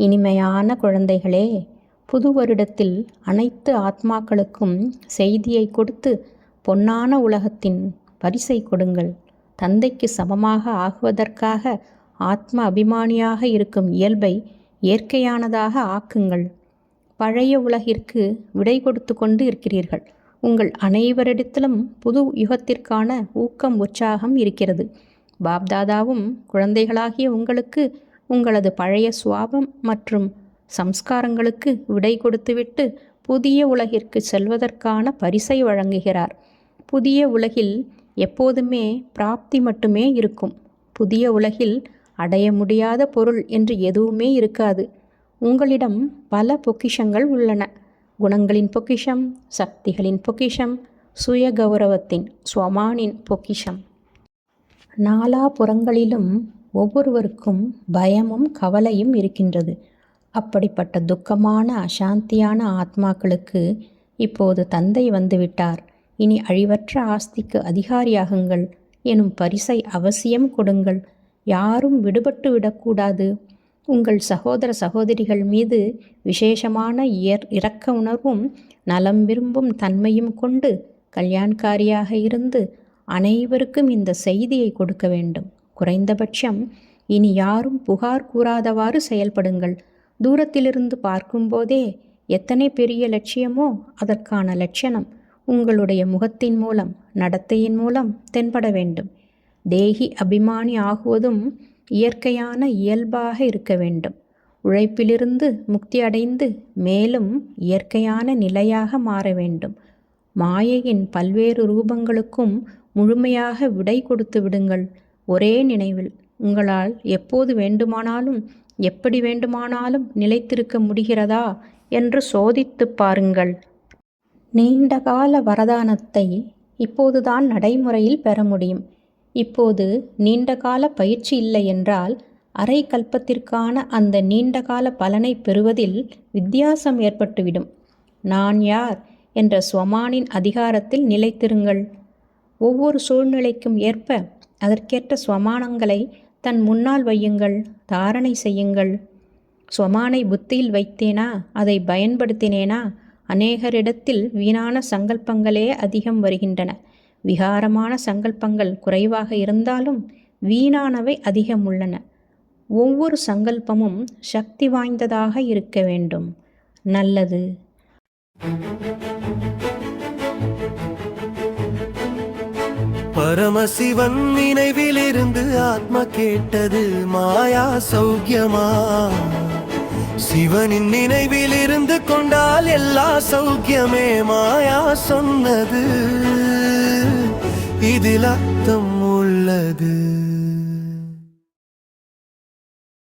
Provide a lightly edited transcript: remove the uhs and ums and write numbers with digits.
இனிமையான குழந்தைகளே, புது வருடத்தில் அனைத்து ஆத்மாக்களுக்கும் செய்தியை கொடுத்து பொன்னான உலகத்தின் பரிசை கொடுங்கள். தந்தைக்கு சமமாக ஆகுவதற்காக ஆத்ம அபிமானியாக இருக்கும் இயல்பை இயற்கையானதாக ஆக்குங்கள். பழைய உலகிற்கு விடை கொடுத்து கொண்டு இருக்கிறீர்கள். உங்கள் அனைவரிடத்திலும் புது யுகத்திற்கான ஊக்கம் உற்சாகம் இருக்கிறது. பாப்தாதாவும் குழந்தைகளாகிய உங்களுக்கு உங்களது பழைய சுவாபம் மற்றும் சம்ஸ்காரங்களுக்கு விடை கொடுத்துவிட்டு புதிய உலகிற்கு செல்வதற்கான பரிசை வழங்குகிறார். புதிய உலகில் எப்போதுமே பிராப்தி மட்டுமே இருக்கும். புதிய உலகில் அடைய முடியாத பொருள் என்று எதுவுமே இருக்காது. உங்களிடம் பல பொக்கிஷங்கள் உள்ளன. குணங்களின் பொக்கிஷம், சக்திகளின் பொக்கிஷம், சுய கௌரவத்தின் ஸ்வமானின் பொக்கிஷம். நாலாபுறங்களிலும் ஒவ்வொருவருக்கும் பயமும் கவலையும் இருக்கின்றது. அப்படிப்பட்ட துக்கமான அசாந்தியான ஆத்மாக்களுக்கு இப்போது தந்தை வந்துவிட்டார். இனி அழிவற்ற ஆஸ்திக்கு அதிகாரியாகுங்கள் எனும் பரிசை அவசியம் கொடுங்கள். யாரும் விடுபட்டு விடக்கூடாது. உங்கள் சகோதர சகோதரிகள் மீது விசேஷமான இரக்க உணர்வும் நலம் விரும்பும் தன்மையும் கொண்டு கல்யாண்காரியாக இருந்து அனைவருக்கும் இந்த செய்தியை கொடுக்க வேண்டும். குறைந்தபட்சம் இனி யாரும் புகார் கூறாதவாறு செயல்படுங்கள். தூரத்திலிருந்து பார்க்கும்போதே எத்தனை பெரிய லட்சியமோ அதற்கான லட்சணம் உங்களுடைய முகத்தின் மூலம், நடத்தையின் மூலம் தென்பட வேண்டும். தேகி அபிமானி ஆகுவதும் இயற்கையான இயல்பாக இருக்க வேண்டும். உழைப்பிலிருந்து முக்தி அடைந்து மேலும் இயற்கையான நிலையாக மாற வேண்டும். மாயையின் பல்வேறு ரூபங்களுக்கும் முழுமையாக விடை கொடுத்து விடுங்கள். ஒரே நினைவில் உங்களால் எப்போது வேண்டுமானாலும் எப்படி வேண்டுமானாலும் நிலைத்திருக்க முடிகிறதா என்று சோதித்து பாருங்கள். நீண்டகால வரதானத்தை இப்போதுதான் நடைமுறையில் பெற முடியும். இப்போது நீண்டகால பயிற்சி இல்லை என்றால் அரை கல்பத்திற்கான அந்த நீண்டகால பலனை பெறுவதில் வித்தியாசம் ஏற்பட்டுவிடும். நான் யார் என்ற ஸ்வமானின் அதிகாரத்தில் நிலைத்திருங்கள். ஒவ்வொரு சூழ்நிலைக்கும் ஏற்ப அதற்கேற்ற ஸ்வமானங்களை தன் முன்னால் வையுங்கள், தாரணை செய்யுங்கள். ஸ்வமானை புத்தியில் வைத்தேனா, அதை பயன்படுத்தினேனா? அநேகரிடத்தில் வீணான சங்கல்பங்களே அதிகம் வருகின்றன. விகாரமான சங்கல்பங்கள் குறைவாக இருந்தாலும் வீணானவை அதிகம் உள்ளன. ஒவ்வொரு சங்கல்பமும் சக்தி வாய்ந்ததாக இருக்க வேண்டும். நல்லது. பரமசிவன் நினைவிலிருந்து ஆத்மா கேட்டது மாயா சௌக்கியமா? சிவனின் நினைவில் இருந்து கொண்டால் எல்லா சௌக்கியமே மாயா சொன்னது. இதில் அர்த்தம் உள்ளது.